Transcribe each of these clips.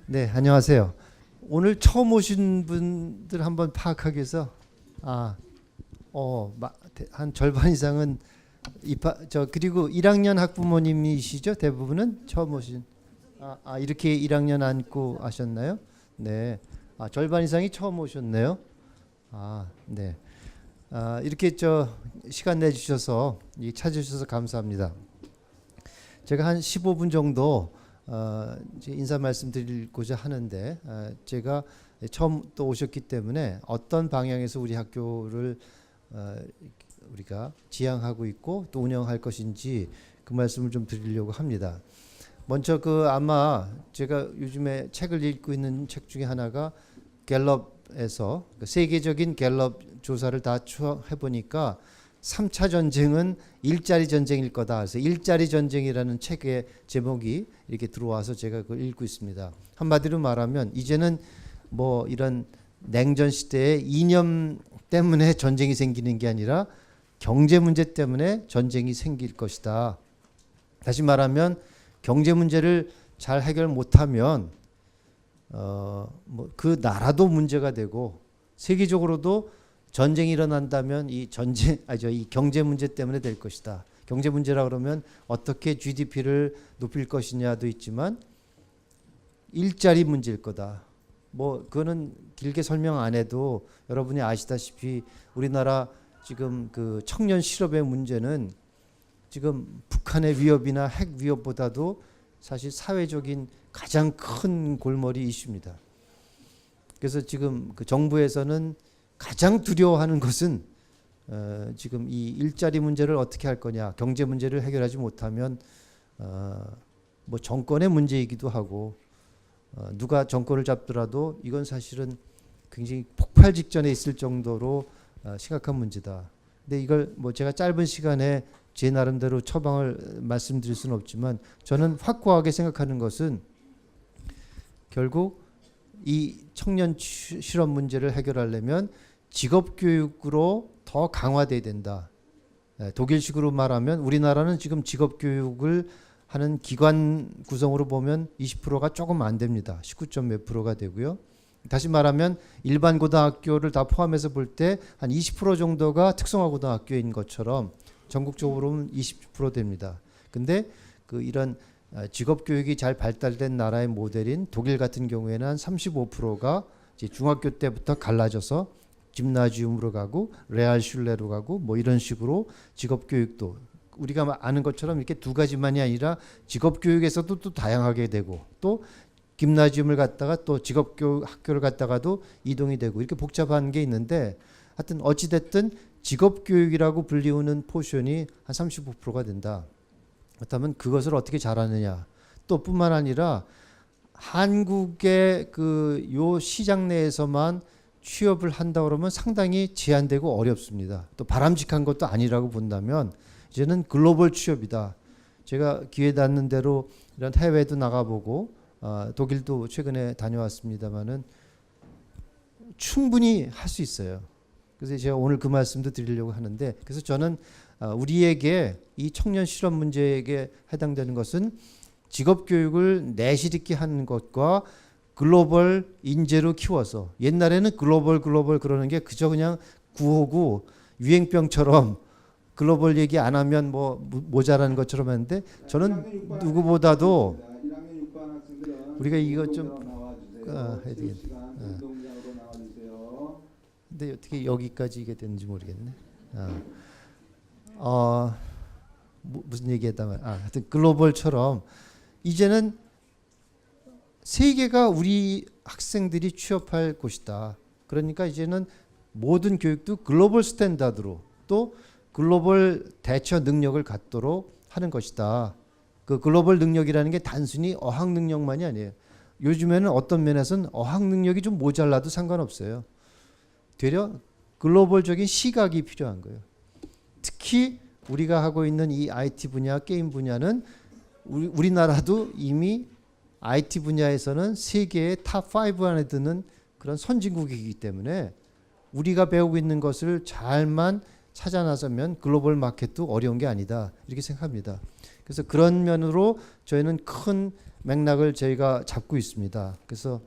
네, 안녕하세요. 오늘 처음 오신 분들 한번 파악하기 위해서 한 절반 이상은 그리고 1학년 학부모님이시죠? 대부분은 처음 오신. 이렇게 1학년 앉고 하셨나요? 네. 절반 이상이 처음 오셨네요. 네. 이렇게 시간 내주셔서 찾으셔서 감사합니다. 제가 한 15분 정도 이제 인사 말씀드리고자 하는데, 제가 처음 또 오셨기 때문에 어떤 방향에서 우리 학교를 우리가 지향하고 있고 또 운영할 것인지 그 말씀을 좀 드리려고 합니다. 먼저 아마 제가 요즘에 책을 읽고 있는 책 중에 하나가 갤럽에서 세계적인 갤럽 조사를 다 해보니까 3차 전쟁은 일자리 전쟁일 거다. 그래서 일자리 전쟁이라는 책의 제목이 이렇게 들어와서 제가 그걸 읽고 있습니다. 한마디로 말하면 이제는 뭐 이런 냉전 시대의 이념 때문에 전쟁이 생기는 게 아니라 경제 문제 때문에 전쟁이 생길 것이다. 다시 말하면 경제 문제를 잘 해결 못하면 그 나라도 문제가 되고 세계적으로도 전쟁이 일어난다면 이 경제 문제 때문에 될 것이다. 경제 문제라 그러면 어떻게 GDP를 높일 것이냐도 있지만 일자리 문제일 거다. 그거는 길게 설명 안 해도 여러분이 아시다시피 우리나라 지금 그 청년 실업의 문제는 지금 북한의 위협이나 핵 위협보다도 사실 사회적인 가장 큰 골머리 이슈입니다. 그래서 지금 그 정부에서는 가장 두려워하는 것은 지금 이 일자리 문제를 어떻게 할 거냐, 경제 문제를 해결하지 못하면 정권의 문제이기도 하고 누가 정권을 잡더라도 이건 사실은 굉장히 폭발 직전에 있을 정도로 심각한 문제다. 근데 이걸 제가 짧은 시간에 제 나름대로 처방을 말씀드릴 수는 없지만 저는 확고하게 생각하는 것은 결국 이 청년 실업 문제를 해결하려면 직업교육으로 더 강화돼야 된다. 독일식으로 말하면 우리나라는 지금 직업교육을 하는 기관 구성으로 보면 20%가 조금 안 됩니다. 19점 몇 프로가 되고요. 다시 말하면 일반 고등학교를 다 포함해서 볼 때 한 20% 정도가 특성화 고등학교인 것처럼 전국적으로는 20% 됩니다. 근데 이런 직업교육이 잘 발달된 나라의 모델인 독일 같은 경우에는 한 35%가 이제 중학교 때부터 갈라져서 짐나지움으로 가고 레알슐레로 가고 이런 식으로 직업교육도 우리가 아는 것처럼 이렇게 두 가지만이 아니라 직업교육에서도 또 다양하게 되고 또 김나지움을 갔다가 또 직업교육 학교를 갔다가도 이동이 되고 이렇게 복잡한 게 있는데 하여튼 어찌됐든 직업교육이라고 불리우는 포션이 한 35%가 된다. 그렇다면 그것을 어떻게 잘하느냐. 또 뿐만 아니라 한국의 요 시장 내에서만 취업을 한다 그러면 상당히 제한되고 어렵습니다. 또 바람직한 것도 아니라고 본다면 이제는 글로벌 취업이다. 제가 기회 닿는 대로 이런 해외도 나가보고 독일도 최근에 다녀왔습니다만은 충분히 할 수 있어요. 그래서 제가 오늘 그 말씀도 드리려고 하는데 그래서 저는 우리에게 이 청년 실업 문제에게 해당되는 것은 직업교육을 내실 있게 하는 것과 글로벌 인재로 키워서 옛날에는 글로벌 그러는 게 그저 그냥 구호고 유행병처럼 글로벌 얘기 안 하면 모자라는 것처럼 했는데 저는 누구보다도 우리가 이거 좀 해야 되겠네. 근데 어떻게 여기까지 이게 되는지 모르겠네. 무슨 얘기했다면 하여튼 글로벌처럼 이제는 세계가 우리 학생들이 취업할 곳이다. 그러니까 이제는 모든 교육도 글로벌 스탠다드로 또 글로벌 대처 능력을 갖도록 하는 것이다. 그 글로벌 능력이라는 게 단순히 어학 능력만이 아니에요. 요즘에는 어떤 면에서는 어학 능력이 좀 모자라도 상관없어요. 되려 글로벌적인 시각이 필요한 거예요. 특히 우리가 하고 있는 이 IT 분야, 게임 분야는 우리나라도 이미 IT 분야에서는 세계의 탑5 안에 드는 그런 선진국이기 때문에 우리가 배우고 있는 것을 잘만 찾아 나서면 글로벌 마켓도 어려운 게 아니다. 이렇게 생각합니다. 그래서 그런 면으로 저희는 큰 맥락을 저희가 잡고 있습니다. 그래서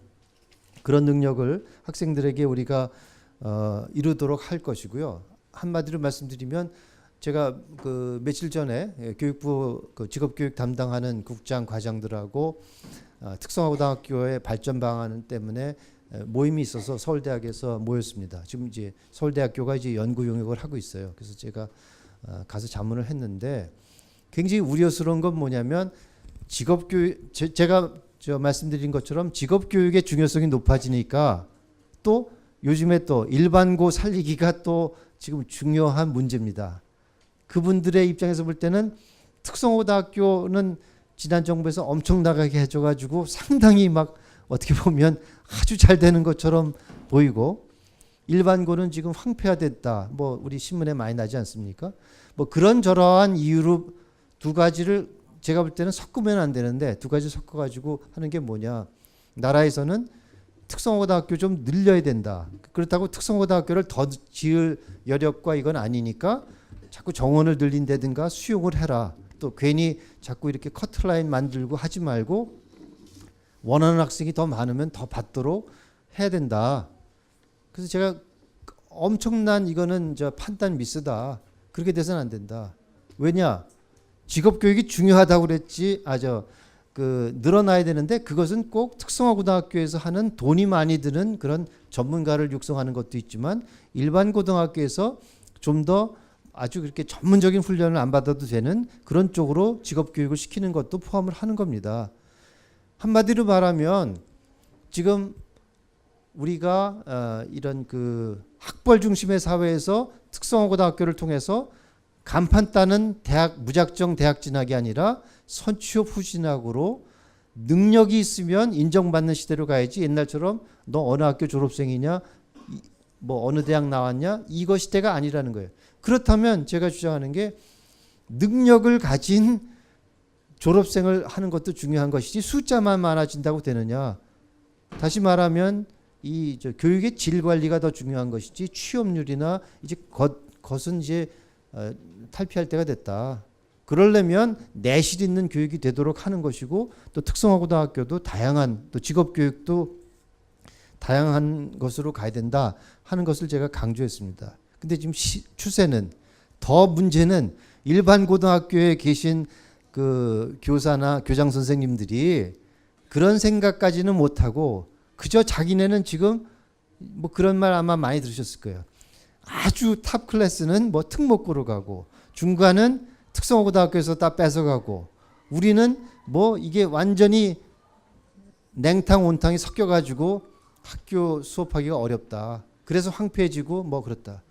그런 능력을 학생들에게 우리가 이루도록 할 것이고요. 한마디로 말씀드리면 제가 그 며칠 전에 교육부 그 직업교육 담당하는 국장 과장들하고 특성화고등학교의 발전 방안 때문에 모임이 있어서 서울대학에서 모였습니다. 지금 이제 서울대학교가 이제 연구 용역을 하고 있어요. 그래서 제가 가서 자문을 했는데 굉장히 우려스러운 건 뭐냐면 직업교육 제가 말씀드린 것처럼 직업교육의 중요성이 높아지니까 또 요즘에 또 일반고 살리기가 또 지금 중요한 문제입니다. 그분들의 입장에서 볼 때는 특성고등학교는 지난 정부에서 엄청나게 해줘가지고 상당히 막 어떻게 보면 아주 잘 되는 것처럼 보이고 일반고는 지금 황폐화됐다. 뭐 우리 신문에 많이 나지 않습니까? 뭐 그런저러한 이유로 두 가지를 제가 볼 때는 섞으면 안 되는데 두 가지 섞어가지고 하는 게 뭐냐. 나라에서는 특성고등학교 좀 늘려야 된다. 그렇다고 특성고등학교를 더 지을 여력과 이건 아니니까 자꾸 정원을 늘린다든가 수용을 해라. 또 괜히 자꾸 이렇게 커트라인 만들고 하지 말고 원하는 학생이 더 많으면 더 받도록 해야 된다. 그래서 제가 엄청난 이거는 판단 미스다. 그렇게 돼서는 안 된다. 왜냐? 직업교육이 중요하다고 그랬지. 늘어나야 되는데 그것은 꼭 특성화고등학교에서 하는 돈이 많이 드는 그런 전문가를 육성하는 것도 있지만 일반 고등학교에서 좀 더 아주 그렇게 전문적인 훈련을 안 받아도 되는 그런 쪽으로 직업교육을 시키는 것도 포함을 하는 겁니다. 한마디로 말하면 지금 우리가 이런 그 학벌 중심의 사회에서 특성화고등학교를 통해서 간판 따는 대학 무작정 대학 진학이 아니라 선취업 후진학으로 능력이 있으면 인정받는 시대로 가야지 옛날처럼 너 어느 학교 졸업생이냐 뭐 어느 대학 나왔냐 이거 시대가 아니라는 거예요. 그렇다면 제가 주장하는 게 능력을 가진 졸업생을 하는 것도 중요한 것이지 숫자만 많아진다고 되느냐. 다시 말하면 이 교육의 질 관리가 더 중요한 것이지 취업률이나 이제 것은 이제 탈피할 때가 됐다. 그러려면 내실 있는 교육이 되도록 하는 것이고 또 특성화고등학교도 다양한 또 직업교육도 다양한 것으로 가야 된다 하는 것을 제가 강조했습니다. 근데 지금 추세는 더 문제는 일반 고등학교에 계신 그 교사나 교장 선생님들이 그런 생각까지는 못하고 그저 자기네는 지금 뭐 그런 말 아마 많이 들으셨을 거예요. 아주 탑 클래스는 뭐 특목고로 가고 중간은 특성고등학교에서 다 뺏어가고 우리는 뭐 이게 완전히 냉탕 온탕이 섞여가지고 학교 수업하기가 어렵다. 그래서 황폐해지고 뭐 그렇다.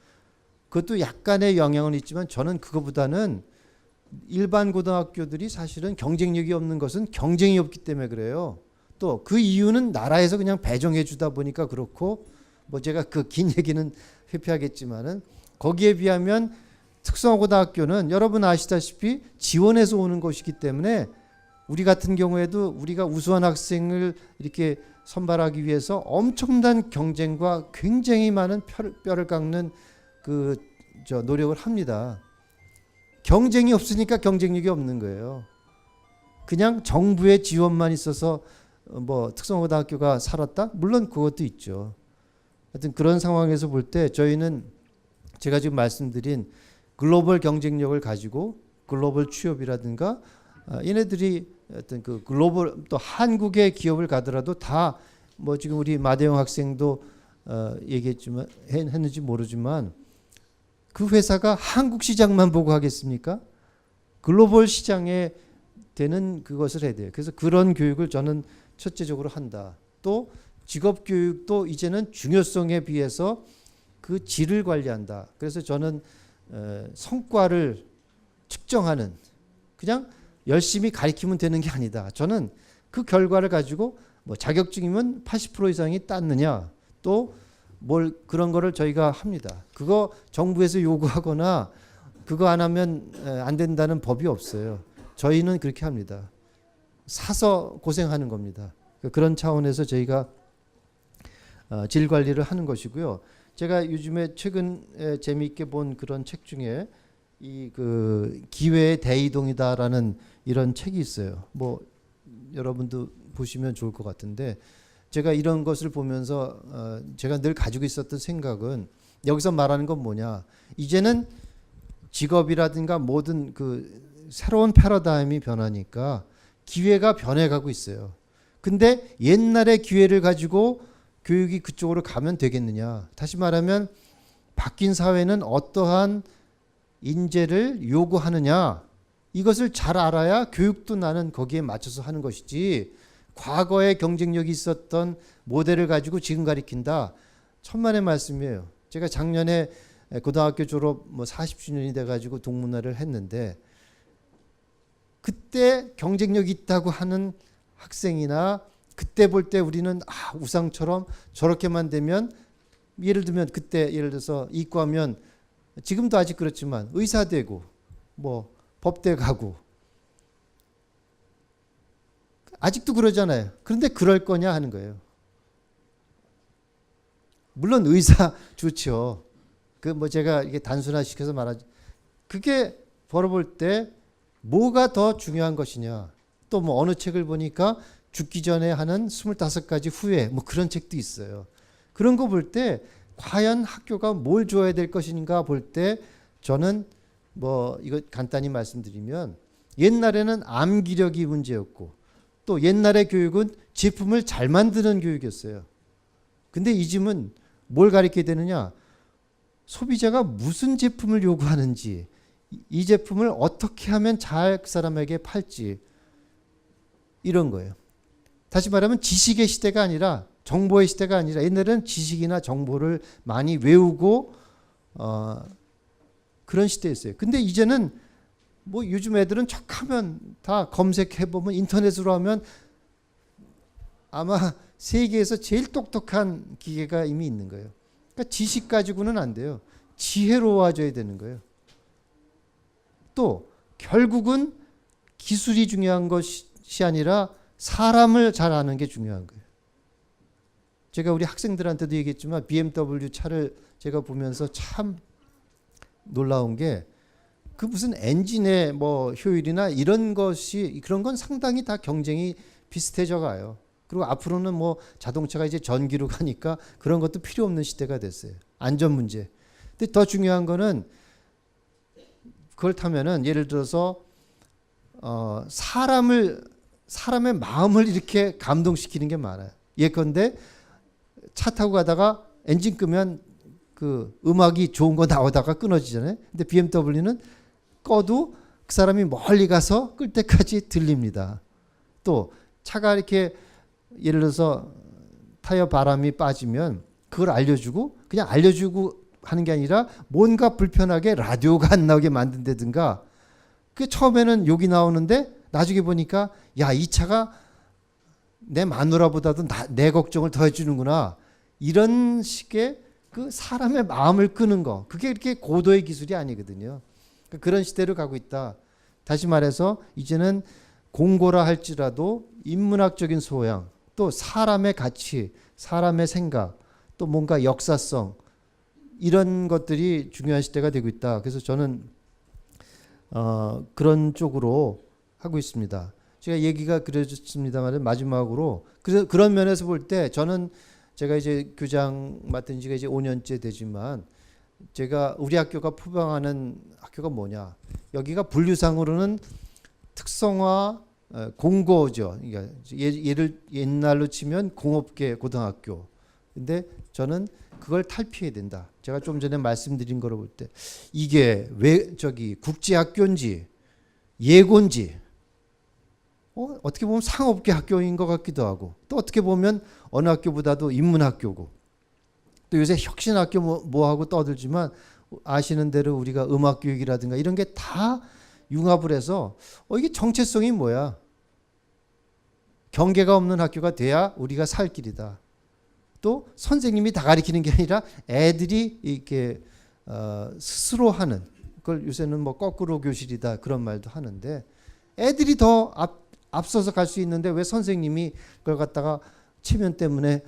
그것도 약간의 영향은 있지만 저는 그거보다는 일반 고등학교들이 사실은 경쟁력이 없는 것은 경쟁이 없기 때문에 그래요. 또 그 이유는 나라에서 그냥 배정해 주다 보니까 그렇고 뭐 제가 그 긴 얘기는 회피하겠지만은 거기에 비하면 특성화고등학교는 여러분 아시다시피 지원해서 오는 것이기 때문에 우리 같은 경우에도 우리가 우수한 학생을 이렇게 선발하기 위해서 엄청난 경쟁과 굉장히 많은 뼈를 깎는 노력을 합니다. 경쟁이 없으니까 경쟁력이 없는 거예요. 그냥 정부의 지원만 있어서 뭐 특성고등학교가 살았다? 물론 그것도 있죠. 하여튼 그런 상황에서 볼 때 저희는 제가 지금 말씀드린 글로벌 경쟁력을 가지고 글로벌 취업이라든가 얘네들이 어떤 그 글로벌 또 한국의 기업을 가더라도 다 뭐 지금 우리 마대영 학생도 얘기했지만 했는지 모르지만 그 회사가 한국 시장만 보고 하겠습니까? 글로벌 시장에 되는 그것을 해야 돼요. 그래서 그런 교육을 저는 첫째적으로 한다. 또 직업 교육도 이제는 중요성에 비해서 그 질을 관리한다. 그래서 저는 성과를 측정하는 그냥 열심히 가르치면 되는 게 아니다. 저는 그 결과를 가지고 뭐 자격증이면 80% 이상이 땄느냐 또 뭘 그런 거를 저희가 합니다. 그거 정부에서 요구하거나 그거 안 하면 안 된다는 법이 없어요. 저희는 그렇게 합니다. 사서 고생하는 겁니다. 그런 차원에서 저희가 질 관리를 하는 것이고요. 제가 요즘에 최근 재미있게 본 그런 책 중에 이 그 기회의 대이동이다라는 이런 책이 있어요. 뭐 여러분도 보시면 좋을 것 같은데 제가 이런 것을 보면서 제가 늘 가지고 있었던 생각은 여기서 말하는 건 뭐냐. 이제는 직업이라든가 모든 그 새로운 패러다임이 변하니까 기회가 변해가고 있어요. 근데 옛날의 기회를 가지고 교육이 그쪽으로 가면 되겠느냐. 다시 말하면 바뀐 사회는 어떠한 인재를 요구하느냐. 이것을 잘 알아야 교육도 나는 거기에 맞춰서 하는 것이지 과거에 경쟁력이 있었던 모델을 가지고 지금 가리킨다. 천만의 말씀이에요. 제가 작년에 고등학교 졸업 40주년이 돼가지고 동문회를 했는데 그때 경쟁력 있다고 하는 학생이나 그때 볼 때 우리는 우상처럼 저렇게만 되면 예를 들면 그때 예를 들어서 이과면 지금도 아직 그렇지만 의사 되고 뭐 법대 가고 아직도 그러잖아요. 그런데 그럴 거냐 하는 거예요. 물론 의사 좋죠. 그 뭐 제가 이게 단순화시켜서 말하지. 그게 벌어볼 때 뭐가 더 중요한 것이냐. 또 뭐 어느 책을 보니까 죽기 전에 하는 25가지 후회 뭐 그런 책도 있어요. 그런 거 볼 때 과연 학교가 뭘 줘야 될 것인가 볼 때 저는 뭐 이거 간단히 말씀드리면 옛날에는 암기력이 문제였고 또 옛날의 교육은 제품을 잘 만드는 교육이었어요. 근데 이즘은 뭘 가르쳐야 되느냐? 소비자가 무슨 제품을 요구하는지 이 제품을 어떻게 하면 잘 그 사람에게 팔지 이런 거예요. 다시 말하면 지식의 시대가 아니라 정보의 시대가 아니라 옛날에는 지식이나 정보를 많이 외우고 그런 시대였어요. 근데 이제는 뭐 요즘 애들은 척하면 다 검색해보면 인터넷으로 하면 아마 세계에서 제일 똑똑한 기계가 이미 있는 거예요. 그러니까 지식 가지고는 안 돼요. 지혜로워져야 되는 거예요. 또 결국은 기술이 중요한 것이 아니라 사람을 잘 아는 게 중요한 거예요. 제가 우리 학생들한테도 얘기했지만 BMW 차를 제가 보면서 참 놀라운 게 그 무슨 엔진의 뭐 효율이나 이런 것이 그런 건 상당히 다 경쟁이 비슷해져 가요. 그리고 앞으로는 뭐 자동차가 이제 전기로 가니까 그런 것도 필요 없는 시대가 됐어요. 안전 문제. 근데 더 중요한 거는 그걸 타면은 예를 들어서 사람의 마음을 이렇게 감동시키는 게 많아요. 예컨대 차 타고 가다가 엔진 끄면 그 음악이 좋은 거 나오다가 끊어지잖아요. 근데 BMW는 꺼도 그 사람이 멀리 가서 끌 때까지 들립니다. 또 차가 이렇게 예를 들어서 타이어 바람이 빠지면 그걸 알려주고 그냥 알려주고 하는 게 아니라 뭔가 불편하게 라디오가 안 나오게 만든다든가. 그 처음에는 욕이 나오는데 나중에 보니까 야, 이 차가 내 마누라보다도 내 걱정을 더 해주는구나. 이런 식의 그 사람의 마음을 끄는 거. 그게 이렇게 고도의 기술이 아니거든요. 그런 시대로 가고 있다. 다시 말해서 이제는 공고라 할지라도 인문학적인 소양, 또 사람의 가치, 사람의 생각, 또 뭔가 역사성 이런 것들이 중요한 시대가 되고 있다. 그래서 저는 그런 쪽으로 하고 있습니다. 제가 얘기가 그려졌습니다만 마지막으로 그래서 그런 면에서 볼 때 저는 제가 이제 교장 맡은 지가 이제 5년째 되지만 제가 우리 학교가 표방하는 학교가 뭐냐? 여기가 분류상으로는 특성화 공고죠. 그러니까 예를 옛날로 치면 공업계 고등학교. 근데 저는 그걸 탈피해야 된다. 제가 좀 전에 말씀드린 거로 볼 때 이게 왜 국제학교인지 예고인지 어떻게 보면 상업계 학교인 것 같기도 하고 또 어떻게 보면 어느 학교보다도 인문학교고 또 요새 혁신학교 뭐 하고 떠들지만 아시는 대로 우리가 음악교육이라든가 이런 게 다 융합을 해서 이게 정체성이 뭐야? 경계가 없는 학교가 돼야 우리가 살 길이다. 또 선생님이 다 가르치는 게 아니라 애들이 이렇게 스스로 하는 그걸 요새는 뭐 거꾸로 교실이다 그런 말도 하는데 애들이 더 앞서서 갈 수 있는데 왜 선생님이 그걸 갖다가 체면 때문에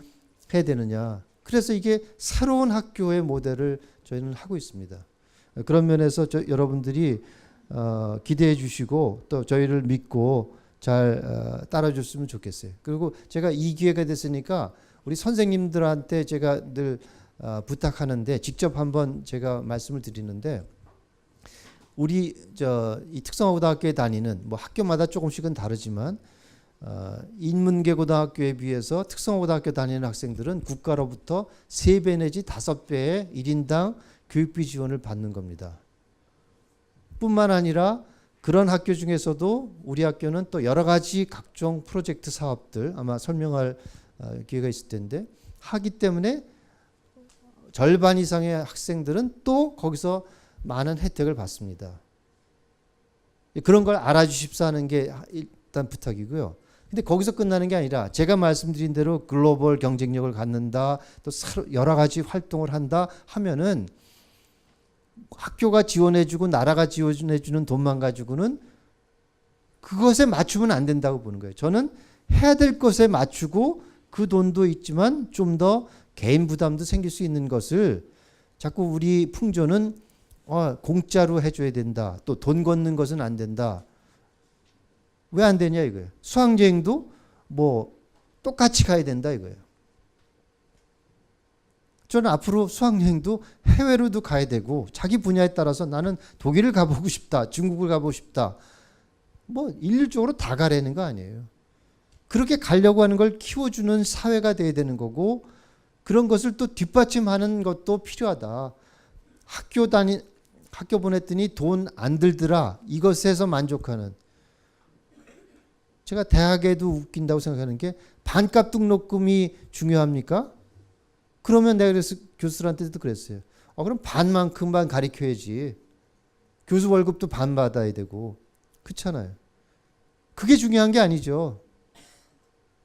해야 되느냐. 그래서 이게 새로운 학교의 모델을 저희는 하고 있습니다. 그런 면에서 여러분들이 기대해 주시고 또 저희를 믿고 잘 따라줬으면 좋겠어요. 그리고 제가 이 기회가 됐으니까 우리 선생님들한테 제가 늘 부탁하는데 직접 한번 제가 말씀을 드리는데 우리 이 특성화고등학교에 다니는 뭐 학교마다 조금씩은 다르지만 인문계 고등학교에 비해서 특성화고등학교 다니는 학생들은 국가로부터 3배 내지 5배의 1인당 교육비 지원을 받는 겁니다. 뿐만 아니라 그런 학교 중에서도 우리 학교는 또 여러 가지 각종 프로젝트 사업들 아마 설명할 기회가 있을 텐데 하기 때문에 절반 이상의 학생들은 또 거기서 많은 혜택을 받습니다. 그런 걸 알아주십사 하는 게 일단 부탁이고요. 근데 거기서 끝나는 게 아니라 제가 말씀드린 대로 글로벌 경쟁력을 갖는다, 또 여러 가지 활동을 한다 하면은 학교가 지원해주고 나라가 지원해주는 돈만 가지고는 그것에 맞추면 안 된다고 보는 거예요. 저는 해야 될 것에 맞추고 그 돈도 있지만 좀 더 개인 부담도 생길 수 있는 것을 자꾸 우리 풍조는 공짜로 해줘야 된다. 또 돈 걷는 것은 안 된다. 왜 안 되냐 이거예요. 수학여행도 뭐 똑같이 가야 된다 이거예요. 저는 앞으로 수학여행도 해외로도 가야 되고 자기 분야에 따라서 나는 독일을 가보고 싶다. 중국을 가보고 싶다. 뭐 일률적으로 다 가라는 거 아니에요. 그렇게 가려고 하는 걸 키워주는 사회가 돼야 되는 거고 그런 것을 또 뒷받침하는 것도 필요하다. 학교 보냈더니 돈 안 들더라. 이것에서 만족하는. 제가 대학에도 웃긴다고 생각하는 게 반값 등록금이 중요합니까? 그러면 내가 그래서 교수들한테도 그랬어요. 그럼 반만큼만 가르쳐야지. 교수 월급도 반 받아야 되고. 그렇잖아요. 그게 중요한 게 아니죠.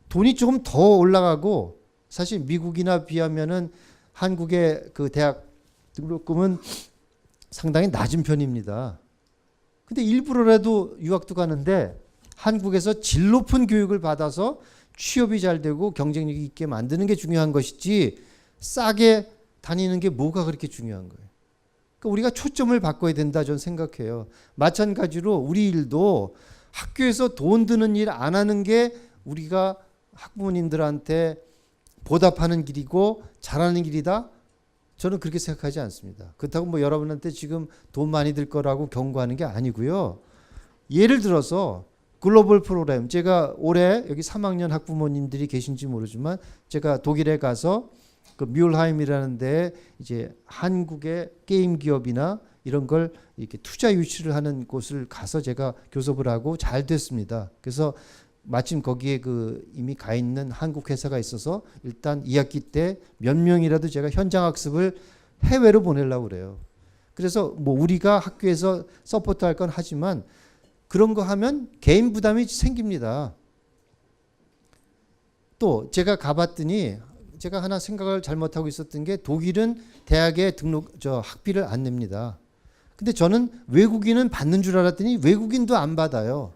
돈이 조금 더 올라가고 사실 미국이나 비하면은 한국의 그 대학 등록금은 상당히 낮은 편입니다. 근데 일부러라도 유학도 가는데 한국에서 질 높은 교육을 받아서 취업이 잘 되고 경쟁력이 있게 만드는 게 중요한 것이지 싸게 다니는 게 뭐가 그렇게 중요한 거예요. 그러니까 우리가 초점을 바꿔야 된다 저는 생각해요. 마찬가지로 우리 일도 학교에서 돈 드는 일 안 하는 게 우리가 학부모님들한테 보답하는 길이고 잘하는 길이다? 저는 그렇게 생각하지 않습니다. 그렇다고 뭐 여러분한테 지금 돈 많이 들 거라고 경고하는 게 아니고요. 예를 들어서 글로벌 프로그램 제가 올해 여기 3학년 학부모님들이 계신지 모르지만 제가 독일에 가서 그 뮬하임이라는 데 이제 한국의 게임 기업이나 이런 걸 이렇게 투자 유치를 하는 곳을 가서 제가 교섭을 하고 잘 됐습니다. 그래서 마침 거기에 그 이미 가 있는 한국 회사가 있어서 일단 2학기 때 몇 명이라도 제가 현장 학습을 해외로 보내려고 그래요. 그래서 뭐 우리가 학교에서 서포트 할 건 하지만 그런 거 하면 개인 부담이 생깁니다. 또 제가 가봤더니 제가 하나 생각을 잘못하고 있었던 게 독일은 대학에 학비를 안 냅니다. 근데 저는 외국인은 받는 줄 알았더니 외국인도 안 받아요.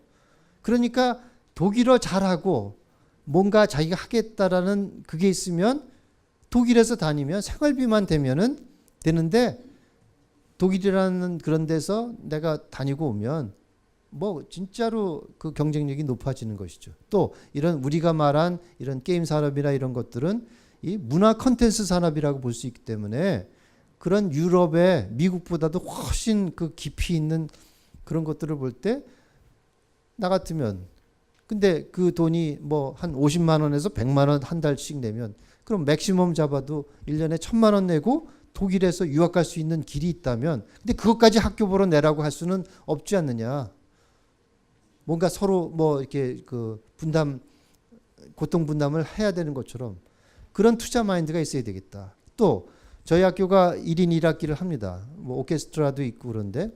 그러니까 독일어 잘하고 뭔가 자기가 하겠다라는 그게 있으면 독일에서 다니면 생활비만 되면은 되는데 독일이라는 그런 데서 내가 다니고 오면 뭐 진짜로 그 경쟁력이 높아지는 것이죠. 또 이런 우리가 말한 이런 게임 산업이나 이런 것들은 이 문화 콘텐츠 산업이라고 볼 수 있기 때문에 그런 유럽의 미국보다도 훨씬 그 깊이 있는 그런 것들을 볼 때 나 같으면 근데 그 돈이 뭐 한 50만 원에서 100만 원 한 달씩 내면 그럼 맥시멈 잡아도 1년에 1000만 원 내고 독일에서 유학 갈 수 있는 길이 있다면 근데 그것까지 학교 보러 내라고 할 수는 없지 않느냐. 뭔가 서로 뭐 이렇게 그 고통 분담을 해야 되는 것처럼 그런 투자 마인드가 있어야 되겠다. 또 저희 학교가 1인 1학기를 합니다. 뭐 오케스트라도 있고 그런데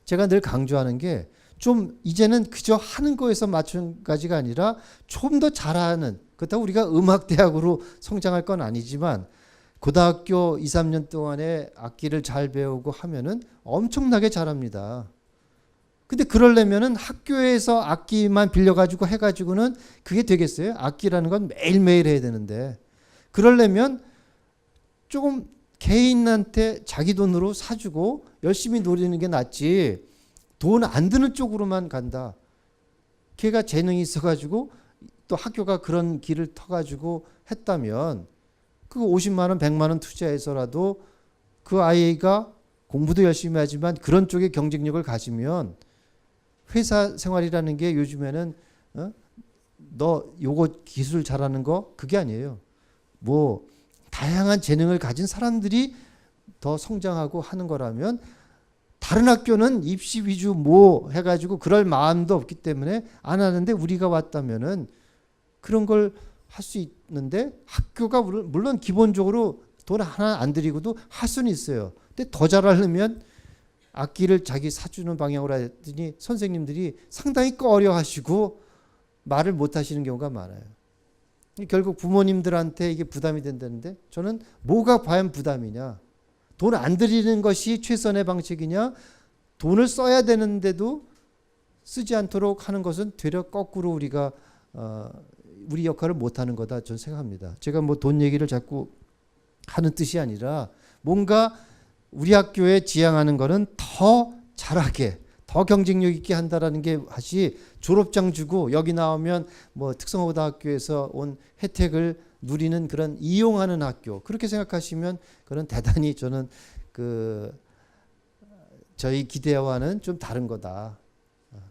제가 늘 강조하는 게 좀 이제는 그저 하는 거에서 마찬가지가 아니라 좀 더 잘하는 그렇다고 우리가 음악대학으로 성장할 건 아니지만 고등학교 2, 3년 동안에 악기를 잘 배우고 하면은 엄청나게 잘합니다. 근데 그러려면은 학교에서 악기만 빌려가지고 해가지고는 그게 되겠어요? 악기라는 건 매일매일 해야 되는데 그러려면 조금 개인한테 자기 돈으로 사주고 열심히 노리는 게 낫지 돈 안 드는 쪽으로만 간다. 걔가 재능이 있어가지고 또 학교가 그런 길을 터가지고 했다면 그 50만 원, 100만 원 투자해서라도 그 아이가 공부도 열심히 하지만 그런 쪽에 경쟁력을 가지면 회사 생활이라는 게 요즘에는 너 요거 기술 잘하는 거 그게 아니에요. 뭐 다양한 재능을 가진 사람들이 더 성장하고 하는 거라면 다른 학교는 입시 위주 뭐 해가지고 그럴 마음도 없기 때문에 안 하는데 우리가 왔다면은 그런 걸 할 수 있는데 학교가 물론 기본적으로 돈 하나 안 들이고도 할 수는 있어요. 근데 더 잘하려면 악기를 자기 사주는 방향으로 했더니 선생님들이 상당히 꺼려하시고 말을 못 하시는 경우가 많아요. 결국 부모님들한테 이게 부담이 된다는데 저는 뭐가 과연 부담이냐? 돈 안 들이는 것이 최선의 방식이냐? 돈을 써야 되는데도 쓰지 않도록 하는 것은 되려 거꾸로 우리가 우리 역할을 못하는 거다 저는 생각합니다. 제가 뭐 돈 얘기를 자꾸 하는 뜻이 아니라 뭔가 우리 학교에 지향하는 거는 더 잘하게 더 경쟁력 있게 한다라는 게 하시 졸업장 주고 여기 나오면 뭐 특성고등학교에서 온 혜택을 누리는 그런 이용하는 학교 그렇게 생각하시면 그건 대단히 저는 그 저희 기대와는 좀 다른 거다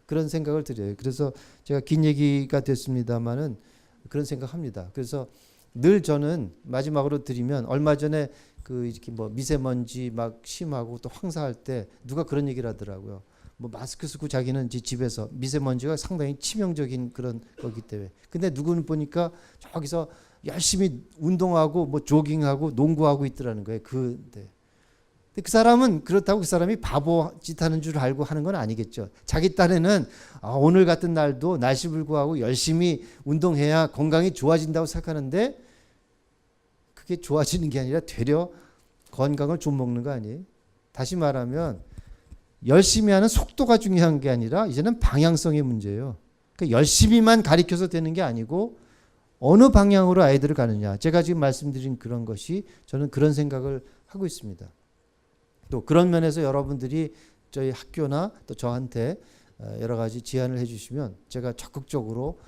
그런 생각을 드려요. 그래서 제가 긴 얘기가 됐습니다만은 그런 생각합니다. 그래서 늘 저는 마지막으로 드리면 얼마 전에 그 이렇게 뭐 미세먼지 막 심하고 또 황사할 때 누가 그런 얘기를 하더라고요. 뭐 마스크 쓰고 자기는 집에서 미세먼지가 상당히 치명적인 그런 거기 때문에. 근데 누구는 보니까 저기서 열심히 운동하고 뭐 조깅하고 농구하고 있더라는 거예요. 근데 그 사람은 그렇다고 그 사람이 바보 짓 하는 줄 알고 하는 건 아니겠죠. 자기 딴에는 오늘 같은 날도 날씨 불구하고 열심히 운동해야 건강이 좋아진다고 생각하는데 그게 좋아지는 게 아니라 되려 건강을 좀 먹는 거 아니에요. 다시 말하면 열심히 하는 속도가 중요한 게 아니라 이제는 방향성의 문제예요. 그러니까 열심히만 가리켜서 되는 게 아니고 어느 방향으로 아이들을 가느냐. 제가 지금 말씀드린 그런 것이 저는 그런 생각을 하고 있습니다. 또 그런 면에서 여러분들이 저희 학교나 또 저한테 여러 가지 제안을 해주시면 제가 적극적으로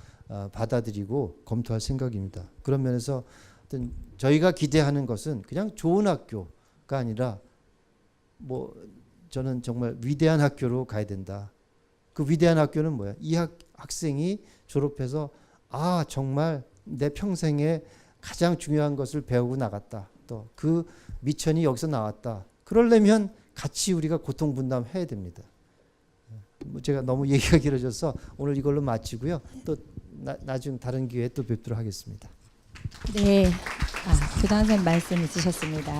받아들이고 검토할 생각입니다. 그런 면에서 어떤 저희가 기대하는 것은 그냥 좋은 학교가 아니라 뭐 저는 정말 위대한 학교로 가야 된다. 그 위대한 학교는 뭐야? 이 학생이 졸업해서 정말 내 평생에 가장 중요한 것을 배우고 나갔다. 또 그 미천이 여기서 나왔다. 그러려면 같이 우리가 고통 분담해야 됩니다. 제가 너무 얘기가 길어져서 오늘 이걸로 마치고요. 또 나중 다른 기회에 또 뵙도록 하겠습니다. 네, 교장 선생님 말씀 있으셨습니다.